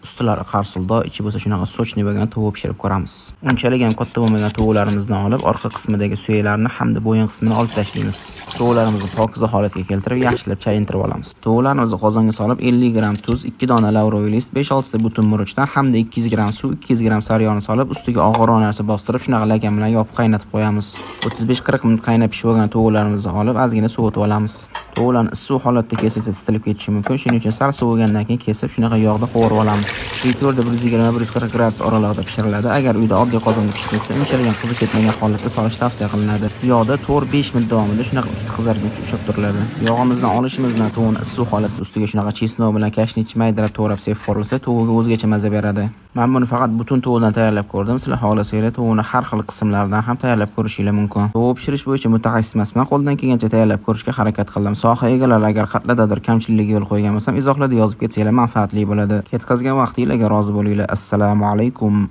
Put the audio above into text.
Ustilari qarsildo, ichi bo'lsa shunaqa sochni bo'lgan tovuq pishirib ko'ramiz. Unchalik ham katta bo'lmagan tovuqlarimizni olib, orqa qismidagi suyaklarni hamda bo'yin qismini olib tashlaymiz. Tovuqlarimizni pokiza holatga keltirib, yaxshilab chayintirib olamiz. Tovuqlarimizni qozonga solib, 50 gram tuz, 2 dona lavrov list, 5-6 ta butun murchdan hamda 200 gram suv, 200 gram saryog'ni solib, ustiga og'irroq narsa bostirib, shunaqa lagan bilan yopib qaynatib qo'yamiz. 35-40 minut qaynab pishib olgan tovuqlarimizni olib, ozgina sovutib olamiz. Tovuqlarni issiq holatda kesilsa titilib ketishi mumkin. Shuning uchun sal sovigandan keyin kesib, shunaqa yog'da qovurib olamiz. Frityurda 120-140 gradus oralig'ida pishiriladi. Agar uyda oddiy qozonda pishirsa, unchalik ham qizib ketmagan holatda solish tavsiya qilinadi. Yog'da 4-5 minut davomida shunaqa usti qizarguncha ushlab turiladi. Yog'imizdan olishimiz bilan tovuqni issiq holatda ustiga shunaqa chesnok bilan kashnich maydalab to'g'rab sepib qo'rilsa, tovuqga o'zgacha mazza beradi. Men buni faqat butun tovuqdan tayyorlab ko'rdim. Sizlar xohlasanglar tovuqni har xil qismlaridan ham tayyorlab ko'rishingiz mumkin. Tovuq pishirish bo'yicha mutaxassis emasman, qo'ldan kelgancha tayyorlab ko'rishga harakat qildim. Soha egalari agar qat'adadir kamchiligiga yo'l qo'ygan bo'lsam, izohlarda yozib ketsanglar manfaatli bo'ladi. Ketkazgan vaqtingizga rozi bo'linglar. Assalomu alaykum.